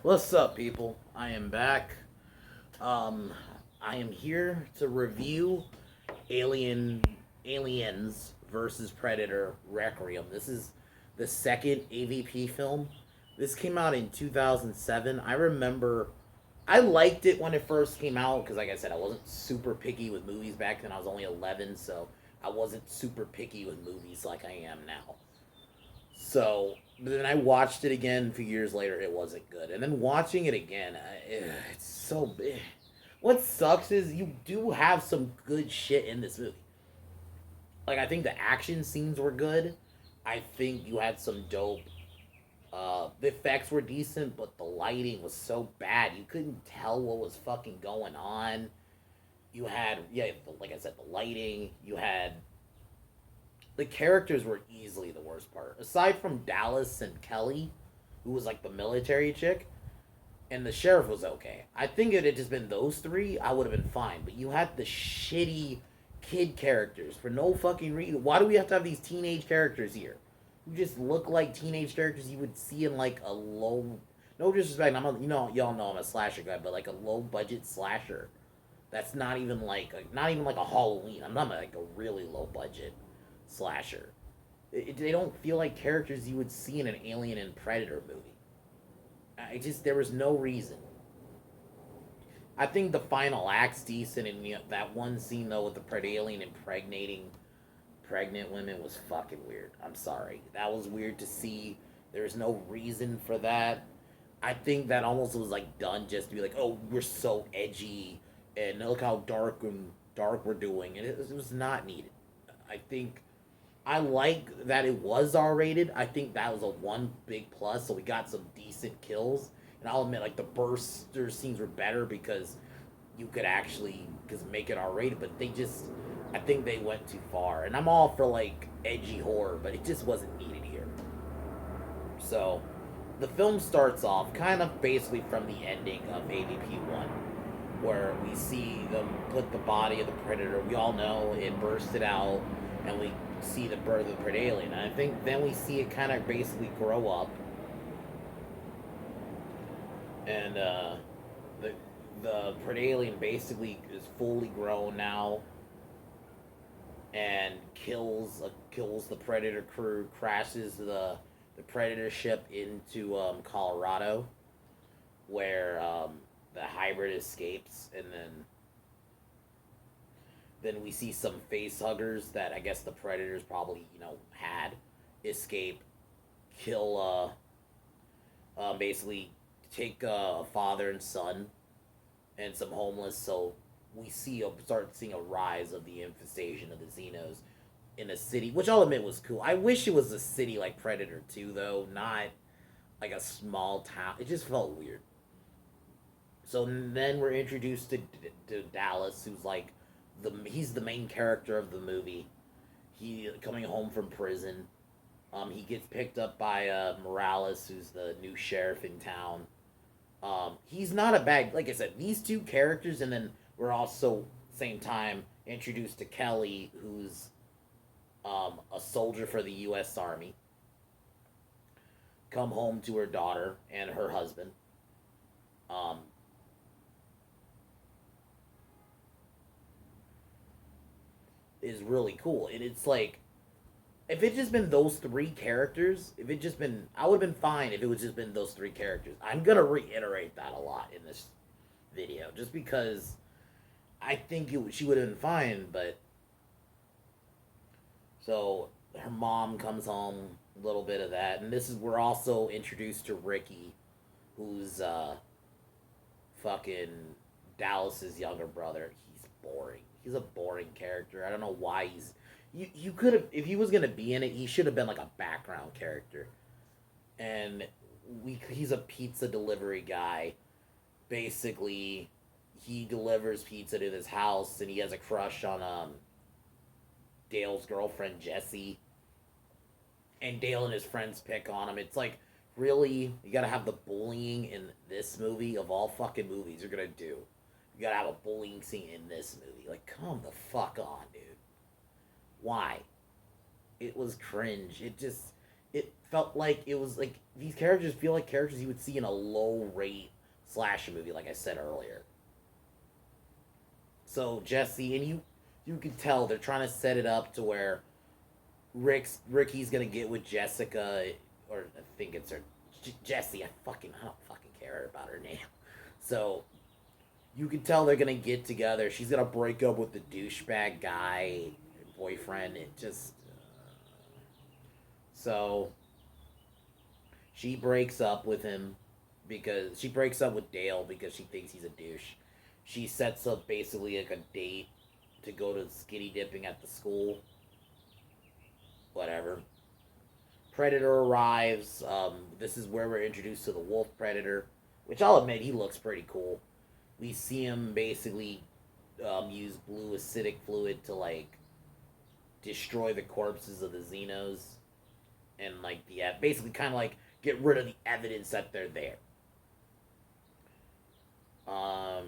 What's up, people? I am back. Um, I am here to review Aliens versus Predator Requiem. This is the second AVP film. This came out in 2007. I remember I liked it when it first came out because, like I said, I wasn't super picky with movies back then. I was only 11, so I wasn't super picky with movies like I am now. So, but then I watched it again a few years later. It wasn't good. And then watching it again, it's so big. What sucks is you do have some good shit in this movie. Like, I think the action scenes were good. I think you had some dope. The effects were decent, but the lighting was so bad. You couldn't tell what was fucking going on. You had, yeah, like I said, the lighting. You had the characters were easily the worst part. Aside from Dallas and Kelly, who was like the military chick, and the sheriff was okay. I think if it had just been those three, I would have been fine. But you had the shitty kid characters for no fucking reason. Why do we have to have these teenage characters here? Who just look like teenage characters you would see in like a low. No disrespect, y'all know I'm a slasher guy, but like a low budget slasher. That's not even like a Halloween. I'm not like a really low budget slasher. They don't feel like characters you would see in an Alien and Predator movie. There was no reason. I think the final act's decent, and that one scene though with the Predalien impregnating pregnant women was fucking weird. I'm sorry, that was weird to see. There's no reason for that. I think that almost was like done just to be like, oh, we're so edgy, and look how dark we're doing, and it was not needed. I think I like that it was R rated. I think that was a one big plus. So we got some decent kills, and I'll admit, like the burster scenes were better because you could actually because make it R rated. But I think they went too far. And I'm all for like edgy horror, but it just wasn't needed here. So the film starts off kind of basically from the ending of AVP one, where we see them put the body of the predator. We all know it bursted out, and we see the birth of the Predalien. And I think then we see it kind of basically grow up, and the Predalien basically is fully grown now, and kills the Predator crew, crashes the Predator ship into Colorado, where the hybrid escapes, and then we see some face huggers that I guess the predators probably had escape, kill basically take a father and son and some homeless. So we start seeing a rise of the infestation of the Xenos in a city, which I'll admit was cool. I wish it was a city like Predator 2 though, not like a small town. It just felt weird. So then we're introduced to Dallas, who's like he's the main character of the movie. He coming home from prison. He gets picked up by Morales, who's the new sheriff in town. He's not a bad, like I said, these two characters, and then we're also same time introduced to Kelly, who's a soldier for the U.S. Army. Come home to her daughter and her husband. Um, is really cool, and it's like if it just been those three characters, if it just been, I would have been fine if it was just been those three characters. I'm gonna reiterate that a lot in this video, just because I think she would have been fine. But so her mom comes home, a little bit of that, and this is we're also introduced to Ricky, who's fucking Dallas's younger brother. He's boring. He's a boring character. I don't know why he's. You could have, if he was gonna be in it, he should have been like a background character. And he's a pizza delivery guy. Basically, he delivers pizza to his house, and he has a crush on Dale's girlfriend Jessie. And Dale and his friends pick on him. It's like, really, you gotta have the bullying in this movie of all fucking movies you're gonna do. You gotta have a bullying scene in this movie. Like, come the fuck on, dude. Why? It was cringe. it felt like it was like these characters feel like characters you would see in a low rate slasher movie, like I said earlier. So Jesse and you can tell they're trying to set it up to where Ricky's gonna get with Jessica, or I think it's her Jesse. I don't fucking care about her name. So you can tell they're gonna get together. She's gonna break up with the douchebag guy boyfriend. It just so she breaks up with him because she breaks up with Dale because she thinks he's a douche. She sets up basically like a date to go to skinny dipping at the school. Whatever. Predator arrives. This is where we're introduced to the wolf predator, which I'll admit he looks pretty cool. We see him basically use blue acidic fluid to like destroy the corpses of the Xenos and like the basically kind of like get rid of the evidence that they're there. Um,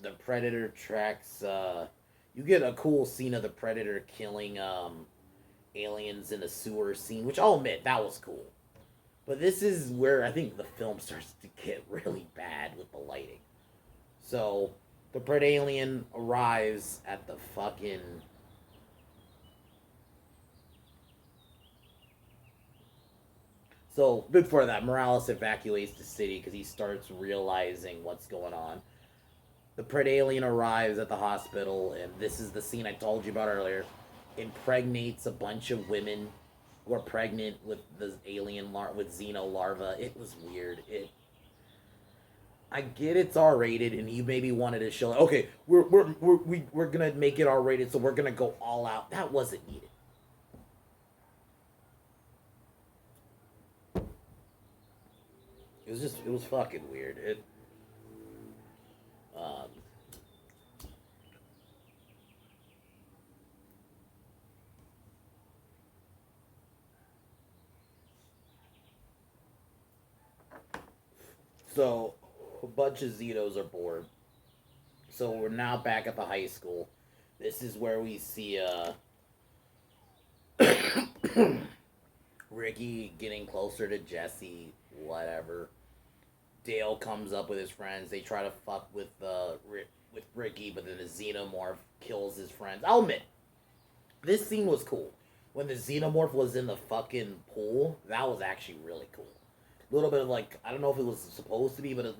the predator tracks. You get a cool scene of the predator killing aliens in a sewer scene, which I'll admit that was cool. But this is where I think the film starts to get really bad with the lighting. So the Predalien arrives at the fucking. So before that, Morales evacuates the city because he starts realizing what's going on. The Predalien arrives at the hospital, and this is the scene I told you about earlier. Impregnates a bunch of women who are pregnant with the with Xeno larva. It was weird. I get it's R rated, and you maybe wanted to show okay, we're gonna make it R rated, so we're gonna go all out. That wasn't needed. It was fucking weird. Um, so a bunch of Zetos are bored. So we're now back at the high school. This is where we see Ricky getting closer to Jesse. Whatever. Dale comes up with his friends. They try to fuck with Ricky, but then the Xenomorph kills his friends. I'll admit, this scene was cool. When the Xenomorph was in the fucking pool, that was actually really cool. A little bit of like, I don't know if it was supposed to be, but it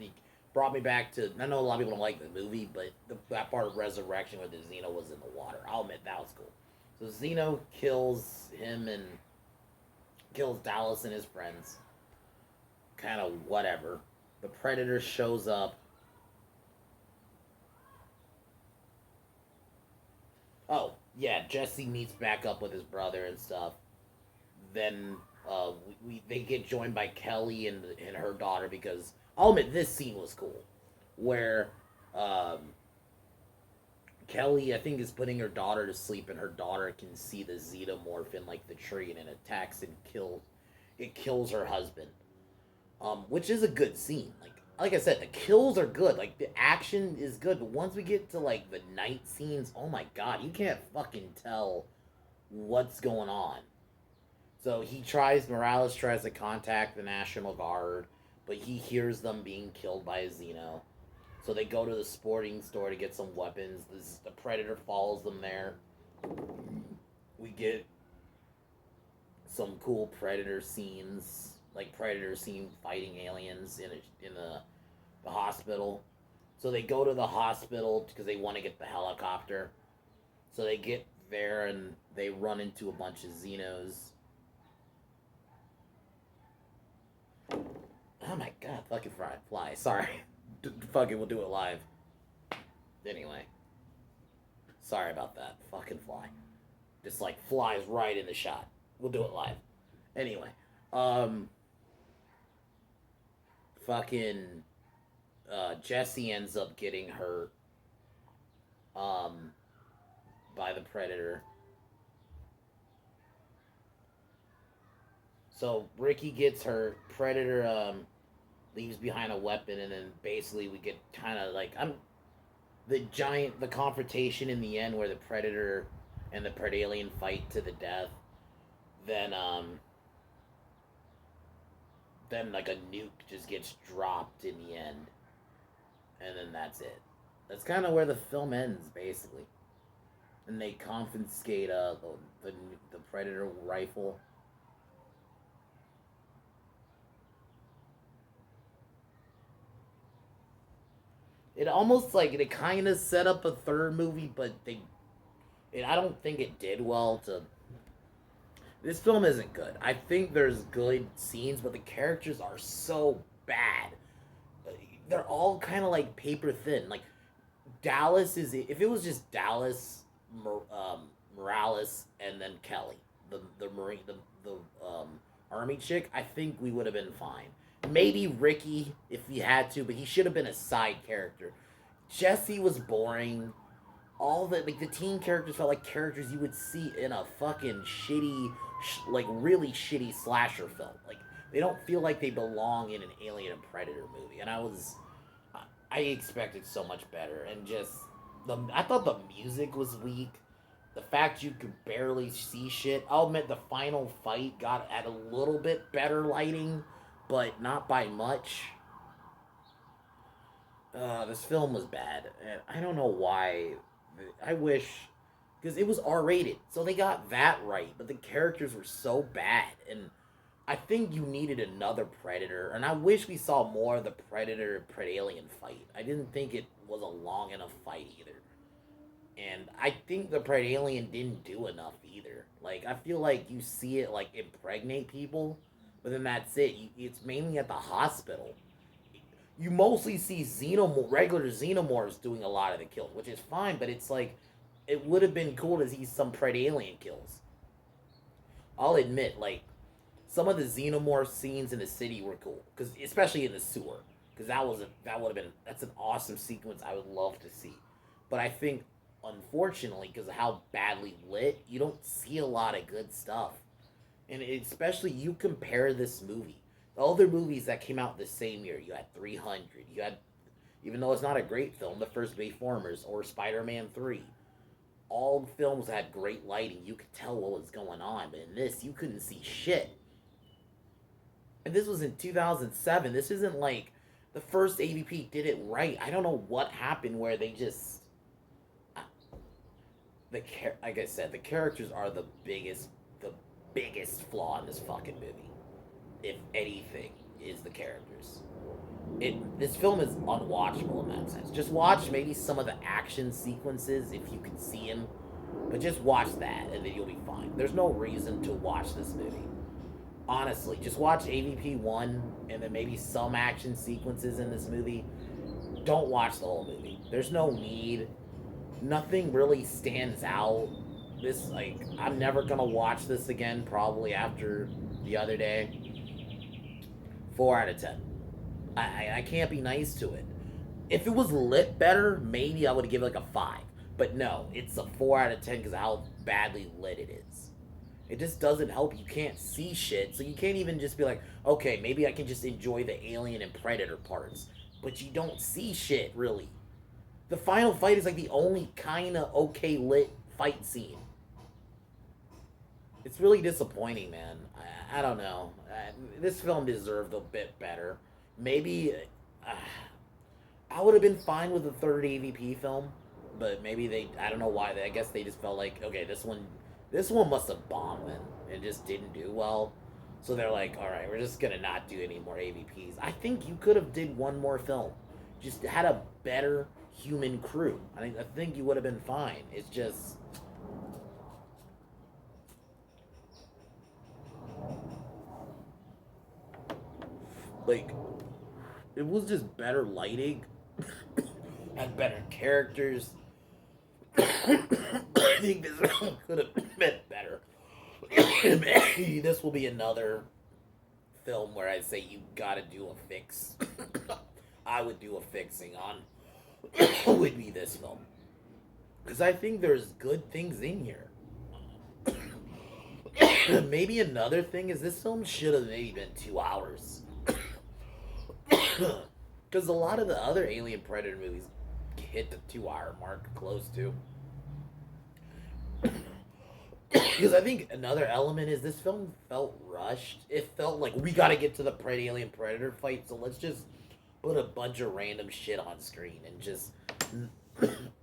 brought me back to. I know a lot of people don't like the movie, but that part of Resurrection where the Xeno was in the water, I'll admit that was cool. So Xeno kills him and kills Dallas and his friends. Kind of whatever. The Predator shows up. Oh, yeah, Jesse meets back up with his brother and stuff. Then they get joined by Kelly and her daughter because I'll admit this scene was cool, where um, Kelly I think is putting her daughter to sleep and her daughter can see the xenomorph in like the tree and it attacks and kills her husband, which is a good scene. Like I said, the kills are good. Like the action is good, but once we get to like the night scenes, oh my god, you can't fucking tell what's going on. So Morales tries to contact the National Guard, but he hears them being killed by a Xeno. So they go to the sporting store to get some weapons. The Predator follows them there. We get some cool Predator scenes, like Predator scene fighting aliens in the hospital. So they go to the hospital because they want to get the helicopter. So they get there and they run into a bunch of Xenos. Oh my god, fucking fly. Sorry. Fuck it, we'll do it live. Anyway. Sorry about that. Fucking fly. Just like flies right in the shot. We'll do it live. Anyway. Um. Fucking. Jesse ends up getting hurt. Um. By the Predator. So Ricky gets hurt. Predator leaves behind a weapon, and then basically we get kind of like the confrontation in the end where the Predator and the Predalien fight to the death, then then like a nuke just gets dropped in the end, and then that's it. That's kind of where the film ends, basically. And they confiscate the Predator rifle. It almost like it kind of set up a third movie, but I don't think it did well to. This film isn't good. I think there's good scenes, but the characters are so bad. They're all kind of like paper thin. Like Dallas is if it was just Dallas, Morales, and then Kelly, the Marine, the Army chick, I think we would have been fine. Maybe Ricky if he had to, but he should have been a side character. Jesse was boring. All the like the teen characters felt like characters you would see in a fucking shitty, like really shitty slasher film. Like they don't feel like they belong in an Alien and Predator movie. And I expected so much better. And just I thought the music was weak. The fact you could barely see shit. I'll admit the final fight got at a little bit better lighting, but not by much. This film was bad. And I don't know why. I wish. Because it was R rated. So they got that right. But the characters were so bad. And I think you needed another Predator. And I wish we saw more of the Predator Predalien fight. I didn't think it was a long enough fight either. And I think the Predalien didn't do enough either. Like, I feel like you see it, like, impregnate people. But then that's it. It's mainly at the hospital. You mostly see regular xenomorphs doing a lot of the kills, which is fine, but it's like it would have been cool to see some Predalien kills. I'll admit, like some of the xenomorph scenes in the city were cool, because especially in the sewer, because that would have been that's an awesome sequence I would love to see. But I think unfortunately, because of how badly lit, you don't see a lot of good stuff, and especially you compare this movie. The other movies that came out the same year, you had 300. You had, even though it's not a great film, The First Bayformers or Spider-Man 3. All films had great lighting. You could tell what was going on. But in this, you couldn't see shit. And this was in 2007. This isn't like the first AVP did it right. I don't know what happened where they just... Like I said, the characters are the biggest flaw in this fucking movie. If anything, is the characters. This film is unwatchable in that sense. Just watch maybe some of the action sequences if you can see them, but just watch that and then you'll be fine. There's no reason to watch this movie. Honestly, just watch AVP 1 and then maybe some action sequences in this movie. Don't watch the whole movie. There's no need. Nothing really stands out. I'm never gonna watch this again probably after the other day. 4 out of 10. I can't be nice to it. If it was lit better, maybe I would give it like a 5. But no, it's a 4 out of 10 because of how badly lit it is. It just doesn't help. You can't see shit, so you can't even just be like, okay, maybe I can just enjoy the Alien and Predator parts. But you don't see shit, really. The final fight is like the only kind of okay lit fight scene. It's really disappointing, man. I don't know. This film deserved a bit better. Maybe I would have been fine with the third AVP film, but maybe I don't know why. I guess they just felt like, okay, this one must have bombed then. It just didn't do well. So they're like, all right, we're just gonna not do any more AVPs. I think you could have did one more film, just had a better human crew. I think you would have been fine. It's just. Like, it was just better lighting, had better characters. I think this could have been better. Maybe this will be another film where I say you gotta do a fix. I would do a fixing on. Would be this film. Because I think there's good things in here. Maybe another thing is this film should have maybe been 2 hours. Because a lot of the other Alien Predator movies hit the 2 hour mark, close to. Because I think another element is this film felt rushed. It felt like we got to get to the Alien Predator fight, so let's just put a bunch of random shit on screen and just.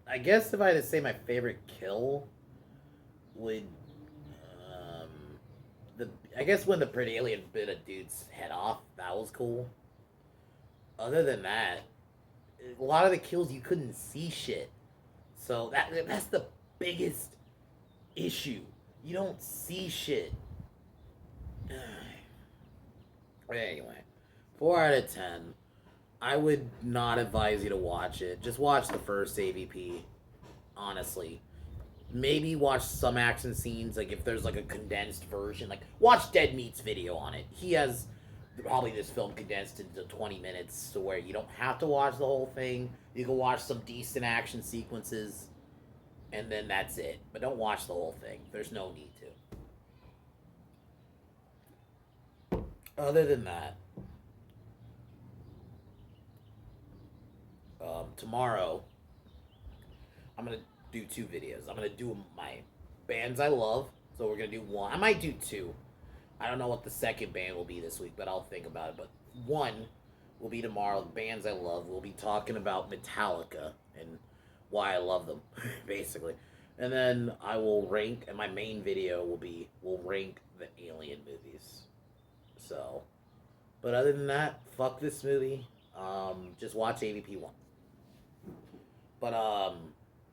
I guess if I had to say my favorite kill would, um, I guess when the Pretty Alien bit a dude's head off, that was cool. Other than that, a lot of the kills you couldn't see shit, so that's the biggest issue. You don't see shit. Anyway, 4 out of 10. I would not advise you to watch it. Just watch the first AVP. Honestly, maybe watch some action scenes. Like if there's like a condensed version, like watch Dead Meat's video on it. He has probably this film condensed into 20 minutes, to where you don't have to watch the whole thing. You can watch some decent action sequences, and then that's it. But don't watch the whole thing. There's no need to. Other than that, tomorrow I'm gonna do 2 videos. I'm gonna do my bands I love. So we're gonna do one. I might do 2. I don't know what the second band will be this week, but I'll think about it. But one will be tomorrow. The bands I love. We'll be talking about Metallica and why I love them, basically. And then I will rank, and my main video will rank the Alien movies. So, but other than that, fuck this movie. Just watch AVP 1. But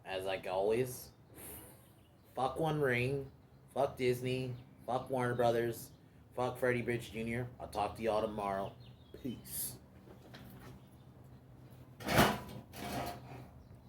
as like always, fuck One Ring, fuck Disney, fuck Warner Brothers, fuck Freddie Rich Jr. I'll talk to y'all tomorrow. Peace.